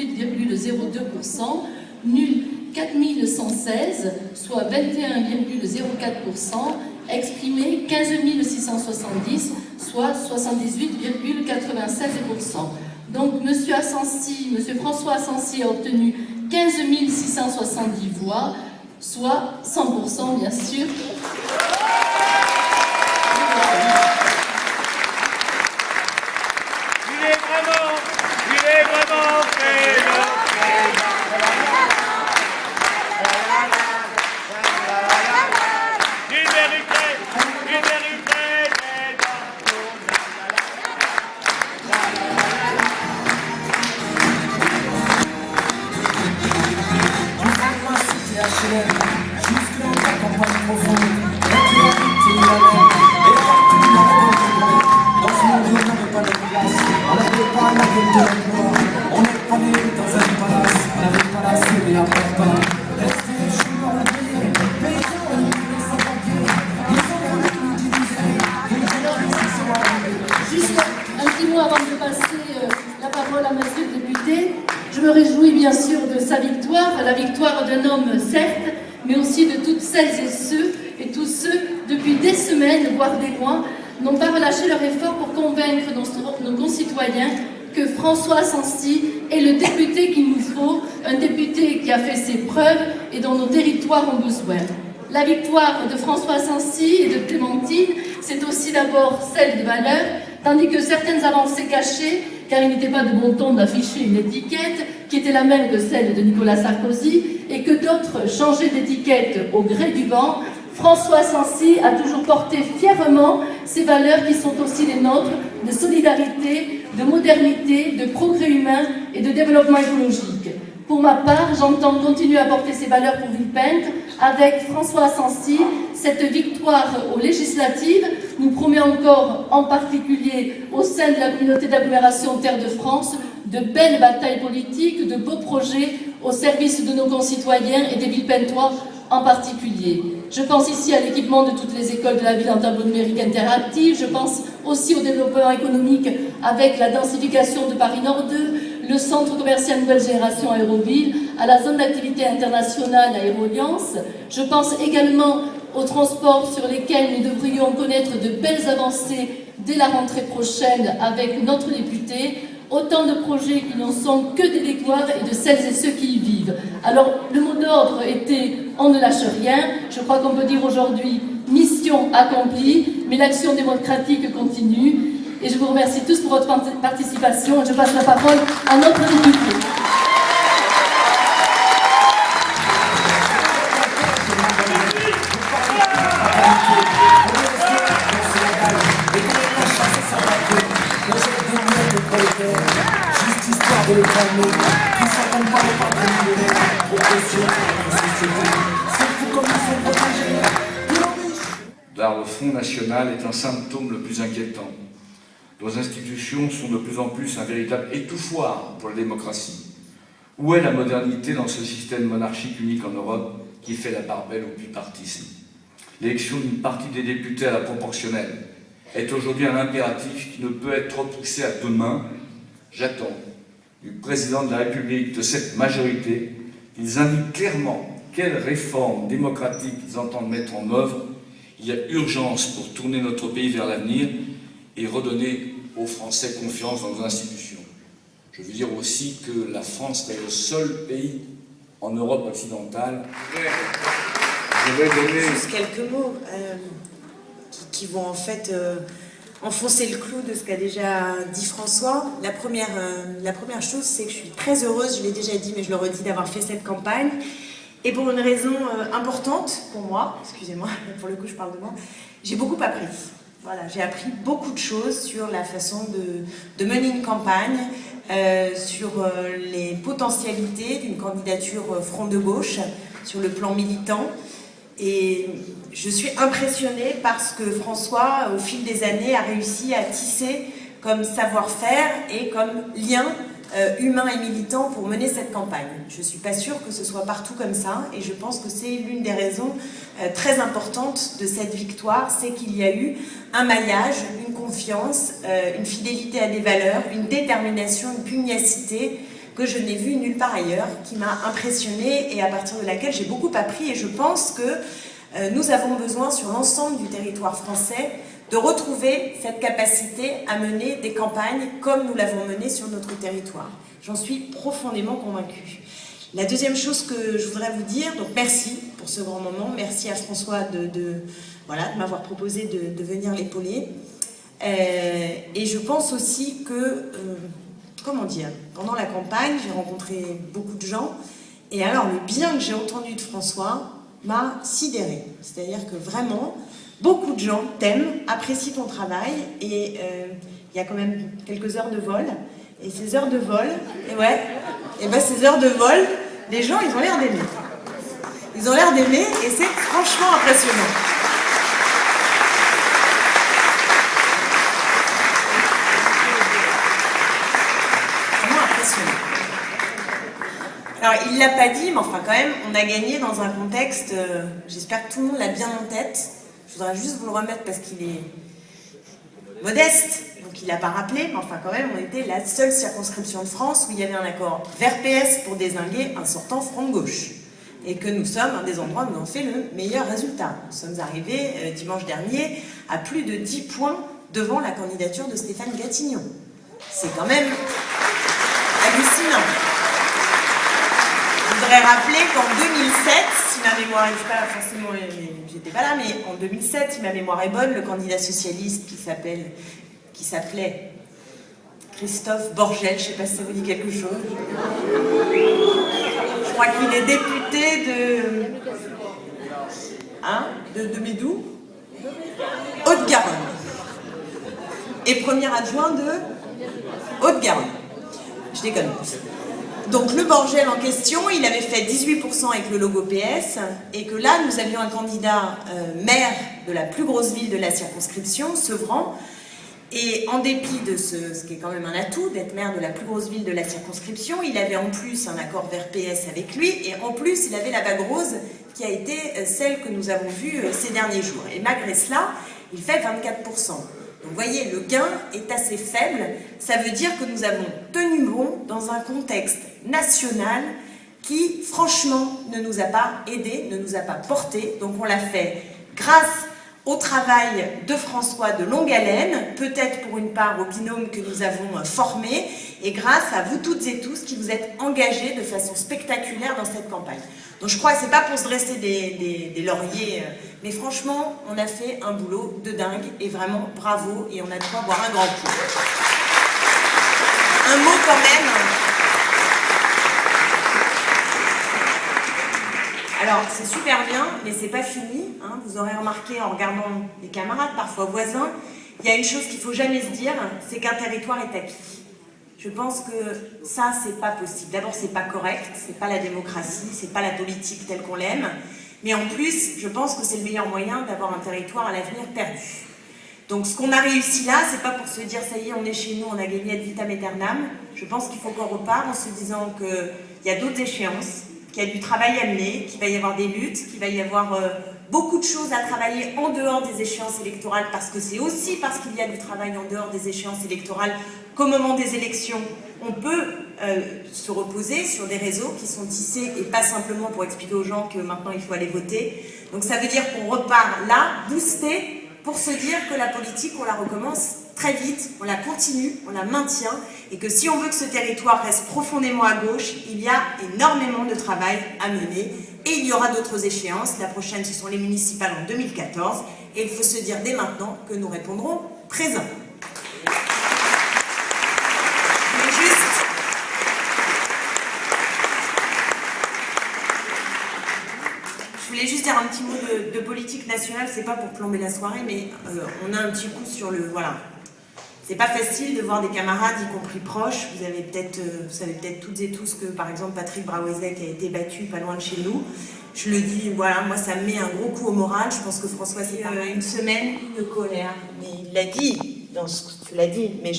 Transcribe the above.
18,02%, nul 4116, soit 21,04%, exprimé 15 670, soit 78,96%. Donc M. François Asensi a obtenu 15 670 voix, soit 100% bien sûr. Il est vraiment président. Il méritait jusque dans la campagne profonde, dans ce monde, on n'avait pas de place, on n'avait pas la gueule de l'emploi, on n'est pas né dans un palace, on n'avait pas la série à papa. Restez, je suis pas la meilleure, paysans, on est sans papier, ils ont voulu nous diviser, Juste un petit mot avant de passer la parole à monsieur le député. Je me réjouis bien sûr de sa victoire, la victoire d'un homme certes, mais aussi de toutes celles et tous ceux, depuis des semaines, voire des mois, n'ont pas relâché leur effort pour convaincre nos concitoyens que François Asensi est le député qu'il nous faut, un député qui a fait ses preuves et dont nos territoires ont besoin. La victoire de François Asensi et de Clémentine, c'est aussi d'abord celle des valeurs, tandis que certaines avancées cachées, car il n'était pas de bon ton d'afficher une étiquette qui était la même que celle de Nicolas Sarkozy, et que d'autres changeaient d'étiquette au gré du vent, François Asensi a toujours porté fièrement ces valeurs qui sont aussi les nôtres, de solidarité, de modernité, de progrès humain et de développement écologique. Pour ma part, j'entends continuer à porter ces valeurs pour Villepinte. Avec François Asensi, cette victoire aux législatives nous promet encore, en particulier au sein de la communauté d'agglomération Terre de France, de belles batailles politiques, de beaux projets au service de nos concitoyens et des Villepintois en particulier. Je pense ici à l'équipement de toutes les écoles de la ville en tableau numérique interactif. Je pense aussi au développement économique avec la densification de Paris Nord 2, le centre commercial Nouvelle Génération Aéroville, à la zone d'activité internationale Aéroliance. Je pense également aux transports sur lesquels nous devrions connaître de belles avancées dès la rentrée prochaine avec notre député. Autant de projets qui n'en sont que des victoires et de celles et ceux qui y vivent. Alors, le mot d'ordre était « on ne lâche rien ». Je crois qu'on peut dire aujourd'hui « mission accomplie », mais l'action démocratique continue. Et je vous remercie tous pour votre participation. Et je passe la parole à notre député. Car le Front National est un symptôme le plus inquiétant. Nos institutions sont de plus en plus un véritable étouffoir pour la démocratie. Où est la modernité dans ce système monarchique unique en Europe qui fait la part belle au bipartisme? L'élection d'une partie des députés à la proportionnelle est aujourd'hui un impératif qui ne peut être repoussé à demain. J'attends du président de la République, de cette majorité, qu'ils indiquent clairement quelles réformes démocratiques ils entendent mettre en œuvre. Il y a urgence pour tourner notre pays vers l'avenir et redonner aux Français confiance dans nos institutions. Je veux dire aussi que la France est le seul pays en Europe occidentale. Je vais donner juste quelques mots qui vont en fait enfoncer le clou de ce qu'a déjà dit François. La première chose, c'est que je suis très heureuse, je l'ai déjà dit, mais je le redis, d'avoir fait cette campagne. Et pour une raison importante pour moi, excusez-moi, pour le coup je parle de moi, j'ai beaucoup appris. Voilà, j'ai appris beaucoup de choses sur la façon de mener une campagne, sur les potentialités d'une candidature front de gauche, sur le plan militant. Et je suis impressionnée parce que François, au fil des années, a réussi à tisser comme savoir-faire et comme lien humain et militant pour mener cette campagne. Je ne suis pas sûre que ce soit partout comme ça et je pense que c'est l'une des raisons très importantes de cette victoire, c'est qu'il y a eu un maillage, une confiance, une fidélité à des valeurs, une détermination, une pugnacité que je n'ai vue nulle part ailleurs, qui m'a impressionnée et à partir de laquelle j'ai beaucoup appris. Et je pense que nous avons besoin sur l'ensemble du territoire français de retrouver cette capacité à mener des campagnes comme nous l'avons mené sur notre territoire. J'en suis profondément convaincue. La deuxième chose que je voudrais vous dire, donc merci pour ce grand moment, merci à François de m'avoir proposé de venir l'épauler. Et je pense aussi que, pendant la campagne, j'ai rencontré beaucoup de gens, et alors le bien que j'ai entendu de François m'a sidérée. C'est-à-dire que vraiment, beaucoup de gens t'aiment, apprécient ton travail, et il y a quand même quelques heures de vol, et ces heures de vol, ces heures de vol, les gens, ils ont l'air d'aimer. Ils ont l'air d'aimer, et c'est franchement impressionnant. Alors, il ne l'a pas dit, mais enfin quand même, on a gagné dans un contexte, j'espère que tout le monde l'a bien en tête. Je voudrais juste vous le remettre parce qu'il est modeste, donc il n'a pas rappelé, mais enfin quand même, on était la seule circonscription de France où il y avait un accord vert PS pour dézinguer un sortant front de gauche. Et que nous sommes un des endroits où nous avons fait le meilleur résultat. Nous sommes arrivés dimanche dernier à plus de 10 points devant la candidature de Stéphane Gatignon. C'est quand même hallucinant. Je voudrais rappeler qu'en 2007, si ma mémoire n'est pas forcément, j'étais pas là, mais en 2007, si ma mémoire est bonne, le candidat socialiste qui s'appelait Christophe Borgel, je ne sais pas si ça vous dit quelque chose. Je crois qu'il est député de Médou, Haute-Garonne, et premier adjoint de Haute-Garonne. Je déconne. Donc le Borgel en question, il avait fait 18% avec le logo PS, et que là, nous avions un candidat maire de la plus grosse ville de la circonscription, Sevran, et en dépit de ce qui est quand même un atout, d'être maire de la plus grosse ville de la circonscription, il avait en plus un accord vert PS avec lui, et en plus, il avait la bague rose qui a été celle que nous avons vue ces derniers jours. Et malgré cela, il fait 24%. Donc vous voyez, le gain est assez faible. Ça veut dire que nous avons tenu bon dans un contexte national qui, franchement, ne nous a pas aidés, ne nous a pas portés. Donc on l'a fait grâce au travail de François de longue haleine, peut-être pour une part au binôme que nous avons formé, et grâce à vous toutes et tous qui vous êtes engagés de façon spectaculaire dans cette campagne. Donc je crois que c'est pas pour se dresser des lauriers, mais franchement, on a fait un boulot de dingue, et vraiment bravo, et on a de quoi boire un grand coup. Un mot quand même. Alors, c'est super bien, mais c'est pas fini. Hein. Vous aurez remarqué en regardant les camarades, parfois voisins, il y a une chose qu'il faut jamais se dire, c'est qu'un territoire est acquis. Je pense que ça, c'est pas possible. D'abord, c'est pas correct, c'est pas la démocratie, c'est pas la politique telle qu'on l'aime. Mais en plus, je pense que c'est le meilleur moyen d'avoir un territoire à l'avenir perdu. Donc, ce qu'on a réussi là, c'est pas pour se dire, ça y est, on est chez nous, on a gagné ad vitam aeternam. Je pense qu'il faut qu'on repart en se disant qu'il y a d'autres échéances, qu'il y a du travail à mener, qu'il va y avoir des luttes, qu'il va y avoir beaucoup de choses à travailler en dehors des échéances électorales, parce que c'est aussi parce qu'il y a du travail en dehors des échéances électorales qu'au moment des élections, on peut se reposer sur des réseaux qui sont tissés, et pas simplement pour expliquer aux gens que maintenant il faut aller voter. Donc ça veut dire qu'on repart là, boosté, pour se dire que la politique, on la recommence très vite, on la continue, on la maintient, et que si on veut que ce territoire reste profondément à gauche, il y a énormément de travail à mener, et il y aura d'autres échéances. La prochaine, ce sont les municipales en 2014, et il faut se dire dès maintenant que nous répondrons présent. Je voulais juste dire un petit mot de politique nationale, c'est pas pour plomber la soirée, mais on a un petit coup sur le... Voilà. C'est pas facile de voir des camarades, y compris proches. Vous savez peut-être toutes et tous que, par exemple, Patrick Braouezek a été battu pas loin de chez nous. Je le dis, voilà, moi ça me met un gros coup au moral. Je pense que François, c'est une semaine, une colère. Mais il l'a dit, tu l'as dit, mais